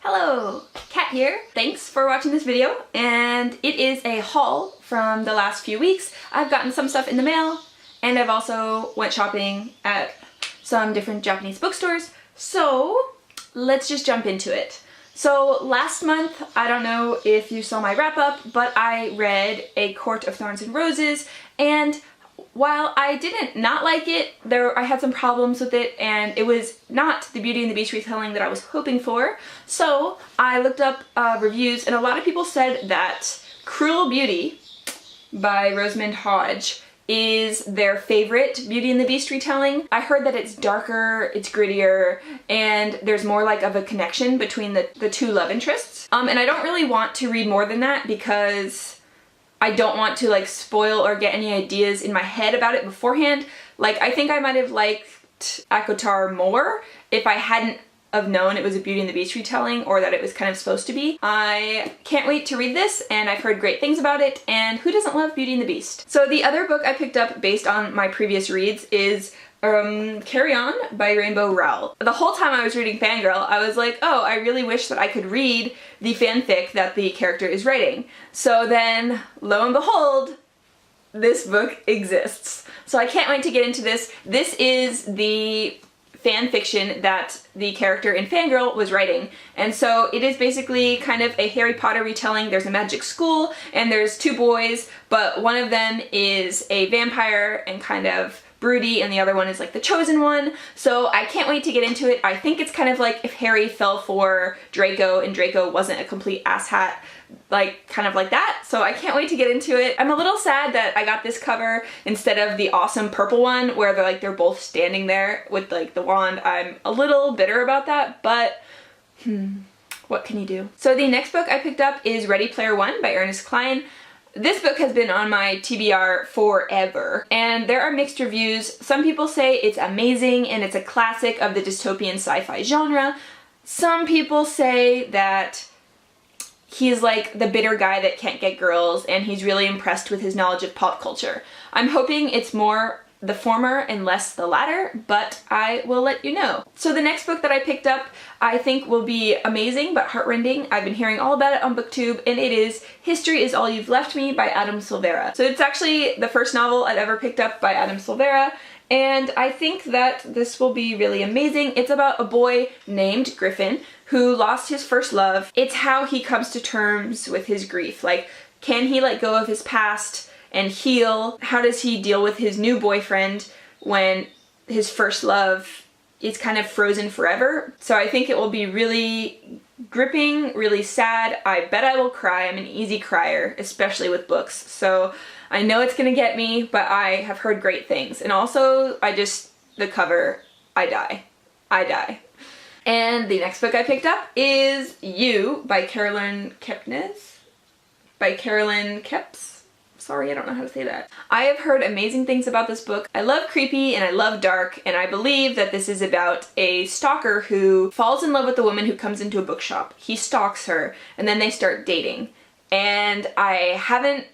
Hello, Kat here. Thanks for watching this video, and it is a haul from the last few weeks. I've gotten some stuff in the mail, and I've also went shopping at some different Japanese bookstores, so let's just jump into it. So last month, I don't know if you saw my wrap-up, but I read A Court of Thorns and Roses, and while I didn't not like it, I had some problems with it, and it was not the Beauty and the Beast retelling that I was hoping for. So I looked up reviews, and a lot of people said that Cruel Beauty by Rosamund Hodge is their favorite Beauty and the Beast retelling. I heard that it's darker, it's grittier, and there's more like of a connection between the two love interests. And I don't really want to read more than that because I don't want to like spoil or get any ideas in my head about it beforehand. Like, I think I might have liked ACOTAR more if I hadn't have known it was a Beauty and the Beast retelling, or that it was kind of supposed to be. I can't wait to read this, and I've heard great things about it, and who doesn't love Beauty and the Beast? So the other book I picked up based on my previous reads is Carry On by Rainbow Rowell. The whole time I was reading Fangirl, I was like, oh, I really wish that I could read the fanfic that the character is writing. So then, lo and behold, this book exists. So I can't wait to get into this. This is the fan fiction that the character in Fangirl was writing. And so it is basically kind of a Harry Potter retelling. There's a magic school, and there's two boys, but one of them is a vampire and kind of broody, and the other one is like the chosen one. So I can't wait to get into it. I think it's kind of like if Harry fell for Draco and Draco wasn't a complete asshat, like kind of like that. So I can't wait to get into it. I'm a little sad that I got this cover instead of the awesome purple one where they're both standing there with like the wand. I'm a little bitter about that, but what can you do? So the next book I picked up is Ready Player One by Ernest Cline. This book has been on my TBR forever, and there are mixed reviews. Some people say it's amazing and it's a classic of the dystopian sci-fi genre. Some people say that he's like the bitter guy that can't get girls, and he's really impressed with his knowledge of pop culture. I'm hoping it's more the former and less the latter, but I will let you know. So the next book that I picked up I think will be amazing but heartrending. I've been hearing all about it on BookTube, and it is History Is All You've Left Me by Adam Silvera. So it's actually the first novel I've ever picked up by Adam Silvera, and I think that this will be really amazing. It's about a boy named Griffin who lost his first love. It's how he comes to terms with his grief. Like, can he let go of his past and heal? How does he deal with his new boyfriend when his first love is kind of frozen forever? So I think it will be really gripping, really sad. I bet I will cry. I'm an easy crier, especially with books. So I know it's gonna get me, but I have heard great things. And also, the cover, I die. I die. And the next book I picked up is You by Carolyn Kepnes? By Carolyn Kepps? Sorry, I don't know how to say that. I have heard amazing things about this book. I love creepy and I love dark, and I believe that this is about a stalker who falls in love with a woman who comes into a bookshop. He stalks her, and then they start dating. And I haven't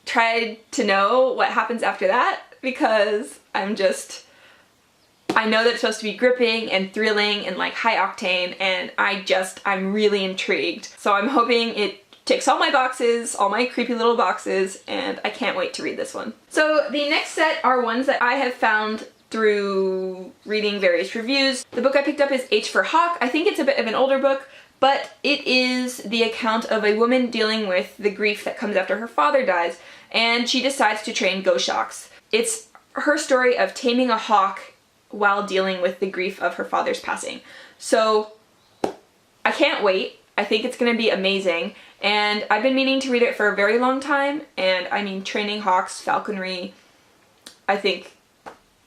tried to know what happens after that because I know that it's supposed to be gripping and thrilling and like high octane, and I'm really intrigued. So I'm hoping it ticks all my boxes, all my creepy little boxes, and I can't wait to read this one. So the next set are ones that I have found through reading various reviews. The book I picked up is H for Hawk. I think it's a bit of an older book, but it is the account of a woman dealing with the grief that comes after her father dies, and she decides to train Goshawks. It's her story of taming a hawk while dealing with the grief of her father's passing. So I can't wait. I think it's gonna be amazing, and I've been meaning to read it for a very long time, and I mean, training hawks, falconry, I think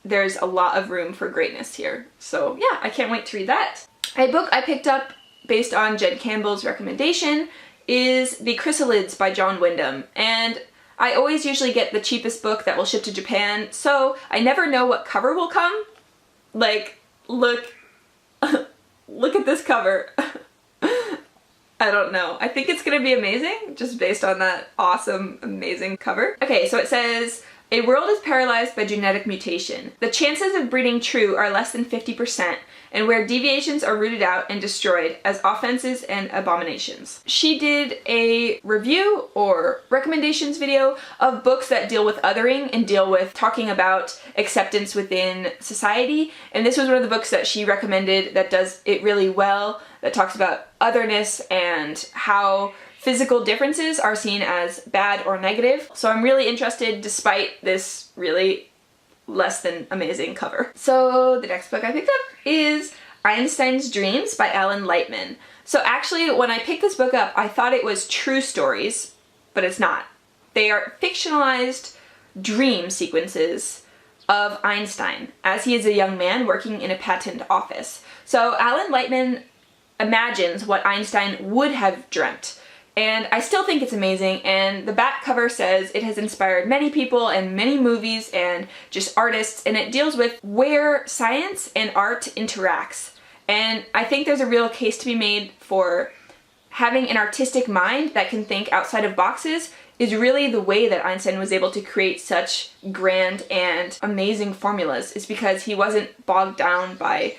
there's a lot of room for greatness here. So yeah, I can't wait to read that. A book I picked up based on Jen Campbell's recommendation is The Chrysalids by John Wyndham, and I always usually get the cheapest book that will ship to Japan, so I never know what cover will come. Like, look at this cover. I don't know. I think it's gonna be amazing just based on that awesome, amazing cover. Okay, so it says, A world is paralyzed by genetic mutation. The chances of breeding true are less than 50%, and where deviations are rooted out and destroyed as offenses and abominations. She did a review or recommendations video of books that deal with othering and deal with talking about acceptance within society, and this was one of the books that she recommended that does it really well, that talks about otherness and how physical differences are seen as bad or negative. So I'm really interested despite this really less than amazing cover. So the next book I picked up is Einstein's Dreams by Alan Lightman. So actually when I picked this book up, I thought it was true stories, but it's not. They are fictionalized dream sequences of Einstein as he is a young man working in a patent office. So Alan Lightman imagines what Einstein would have dreamt. And I still think it's amazing, and the back cover says it has inspired many people and many movies and just artists, and it deals with where science and art interacts. And I think there's a real case to be made for having an artistic mind that can think outside of boxes is really the way that Einstein was able to create such grand and amazing formulas, is because he wasn't bogged down by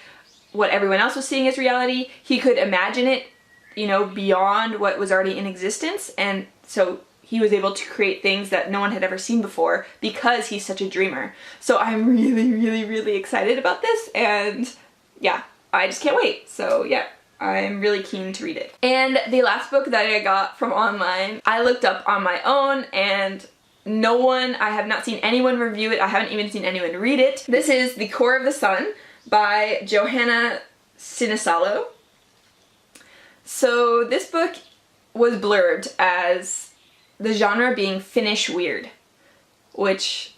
what everyone else was seeing as reality. He could imagine it, you know, beyond what was already in existence, and so he was able to create things that no one had ever seen before because he's such a dreamer. So I'm really excited about this, and yeah, I just can't wait. So yeah, I'm really keen to read it. And the last book that I got from online, I looked up on my own, and I have not seen anyone review it. I haven't even seen anyone read it. This is The Core of the Sun by Johanna Sinisalo. So this book was blurbed as the genre being Finnish Weird, which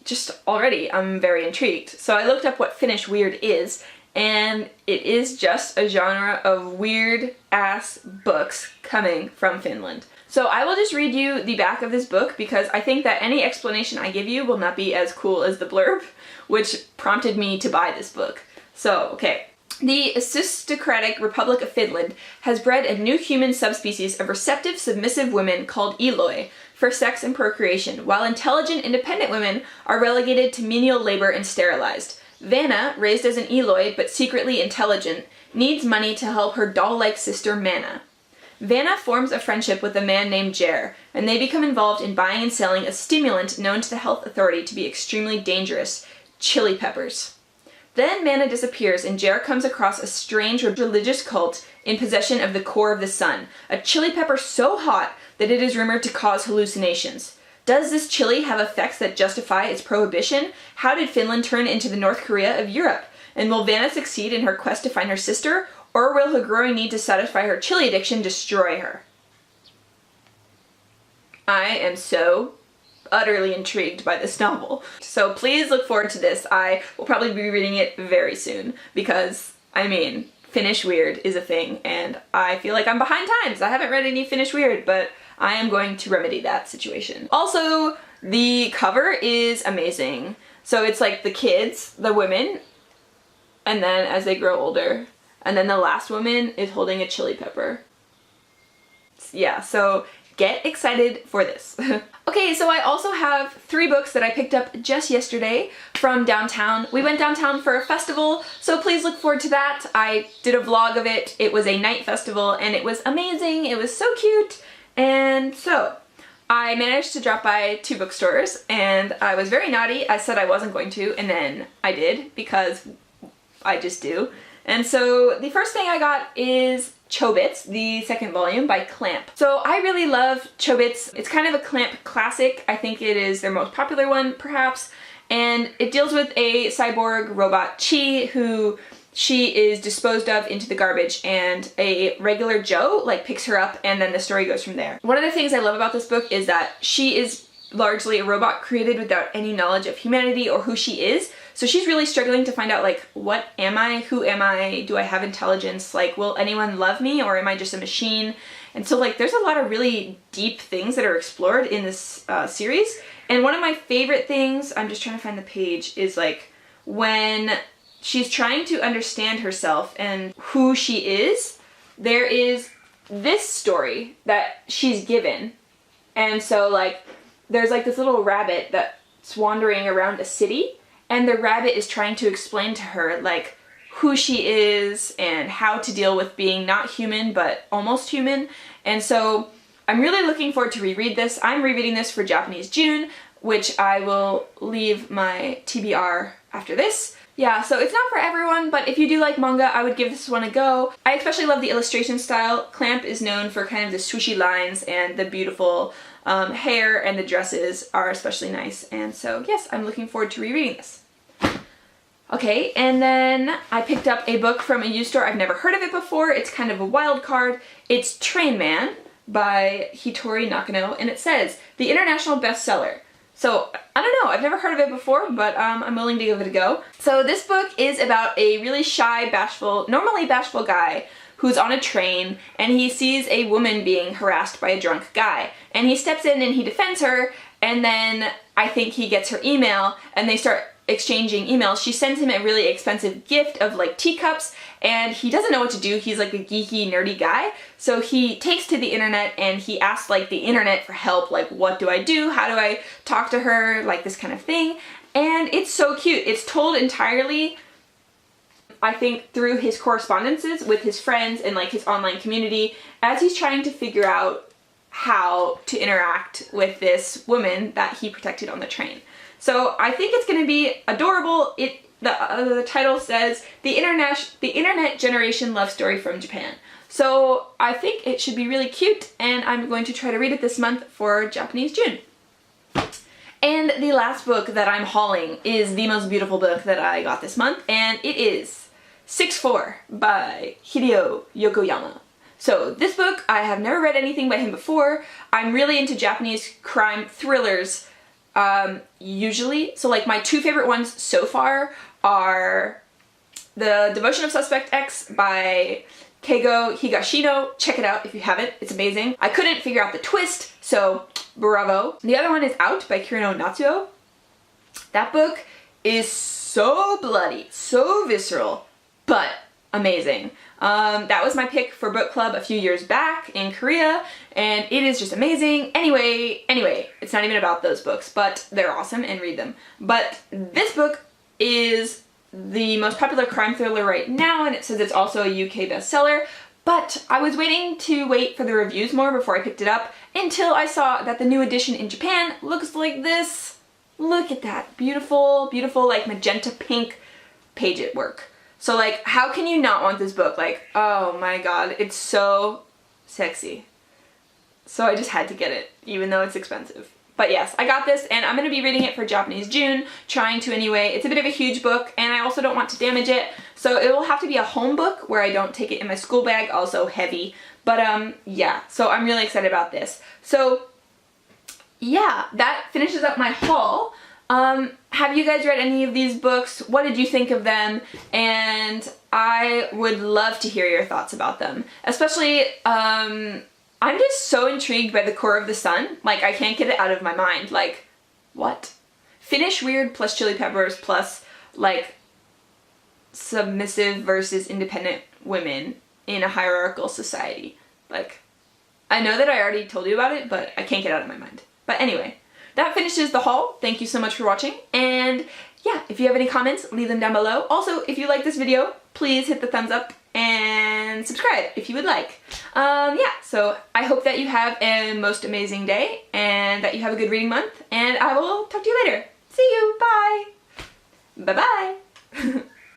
just already I'm very intrigued. So I looked up what Finnish Weird is, and it is just a genre of weird ass books coming from Finland. So I will just read you the back of this book because I think that any explanation I give you will not be as cool as the blurb, which prompted me to buy this book. So, okay. The Aristocratic Republic of Finland has bred a new human subspecies of receptive, submissive women called Eloi for sex and procreation, while intelligent, independent women are relegated to menial labor and sterilized. Vanna, raised as an Eloi but secretly intelligent, needs money to help her doll-like sister Manna. Vanna forms a friendship with a man named Jer, and they become involved in buying and selling a stimulant known to the health authority to be extremely dangerous, chili peppers. Then Manna disappears, and Jer comes across a strange religious cult in possession of the core of the sun, a chili pepper so hot that it is rumored to cause hallucinations. Does this chili have effects that justify its prohibition? How did Finland turn into the North Korea of Europe? And will Vanna succeed in her quest to find her sister, or will her growing need to satisfy her chili addiction destroy her? I am so utterly intrigued by this novel. So please look forward to this. I will probably be reading it very soon because, I mean, Finnish Weird is a thing and I feel like I'm behind times. I haven't read any Finnish Weird, but I am going to remedy that situation. Also, the cover is amazing. So it's like the kids, the women, and then as they grow older, and then the last woman is holding a chili pepper. Yeah, so get excited for this. Okay, so I also have 3 books that I picked up just yesterday from downtown. We went downtown for a festival, so please look forward to that. I did a vlog of it. It was a night festival and it was amazing. It was so cute. And so I managed to drop by 2 bookstores and I was very naughty. I said I wasn't going to, and then I did because I just do. And so the first thing I got is Chobits, the 2nd volume by Clamp. So I really love Chobits. It's kind of a Clamp classic. I think it is their most popular one, perhaps. And it deals with a cyborg robot, Chi, who she is disposed of into the garbage, and a regular Joe like picks her up, and then the story goes from there. One of the things I love about this book is that she is largely a robot created without any knowledge of humanity or who she is. So she's really struggling to find out, like, what am I? Who am I? Do I have intelligence? Like, will anyone love me, or am I just a machine? And so, like, there's a lot of really deep things that are explored in this series. And one of my favorite things, I'm just trying to find the page, is like when she's trying to understand herself and who she is, there is this story that she's given. And so, like, there's like this little rabbit that wandering around a city, and the rabbit is trying to explain to her like who she is and how to deal with being not human but almost human. And so I'm really looking forward to reread this. I'm rereading this for Japanese June, which I will leave my TBR after this. Yeah, so it's not for everyone, but if you do like manga, I would give this one a go. I especially love the illustration style. Clamp is known for kind of the swooshy lines, and the beautiful hair and the dresses are especially nice. And so yes, I'm looking forward to rereading this. Okay, and then I picked up a book from a used store. I've never heard of it before. It's kind of a wild card. It's Train Man by Hitori Nakano, and it says, the international bestseller. So, I don't know, I've never heard of it before, but I'm willing to give it a go. So this book is about a really shy, bashful, normally bashful guy who's on a train, and he sees a woman being harassed by a drunk guy. And he steps in and he defends her, and then I think he gets her email, and they start exchanging emails. She sends him a really expensive gift of like teacups, and he doesn't know what to do. He's like a geeky, nerdy guy. So he takes to the internet and he asks like the internet for help, like what do I do? How do I talk to her? Like this kind of thing. And it's so cute. It's told entirely, I think, through his correspondences with his friends and like his online community as he's trying to figure out how to interact with this woman that he protected on the train. So I think it's going to be adorable. The title says the internet generation love story from Japan. So I think it should be really cute, and I'm going to try to read it this month for Japanese June. And the last book that I'm hauling is the most beautiful book that I got this month, and it is 6-4 by Hideo Yokoyama. So this book, I have never read anything by him before. I'm really into Japanese crime thrillers usually. So like my two favorite ones so far are The Devotion of Suspect X by Keigo Higashino. Check it out if you haven't, it's amazing. I couldn't figure out the twist, so bravo. The other one is Out by Kirino Natsuo. That book is so bloody, so visceral, but amazing. That was my pick for book club a few years back in Korea, and it is just amazing. Anyway, it's not even about those books, but they're awesome and read them. But this book is the most popular crime thriller right now, and it says it's also a UK bestseller, but I was waiting for the reviews more before I picked it up until I saw that the new edition in Japan looks like this. Look at that. Beautiful, beautiful, like magenta pink page work. So like, how can you not want this book? Like, oh my god, it's so sexy. So I just had to get it, even though it's expensive. But yes, I got this, and I'm going to be reading it for Japanese June, trying to anyway. It's a bit of a huge book, and I also don't want to damage it, so it will have to be a home book where I don't take it in my school bag, also heavy. But yeah, so I'm really excited about this. So yeah, that finishes up my haul. Have you guys read any of these books? What did you think of them? And I would love to hear your thoughts about them. Especially, I'm just so intrigued by the Core of the Sun. Like, I can't get it out of my mind. Like, what? Finnish Weird plus Chili Peppers plus, like, submissive versus independent women in a hierarchical society. Like, I know that I already told you about it, but I can't get it out of my mind. But anyway. That finishes the haul. Thank you so much for watching, and yeah, if you have any comments, leave them down below. Also, if you like this video, please hit the thumbs up and subscribe if you would like. Yeah, so I hope that you have a most amazing day and that you have a good reading month, and I will talk to you later. See you, bye! Bye-bye!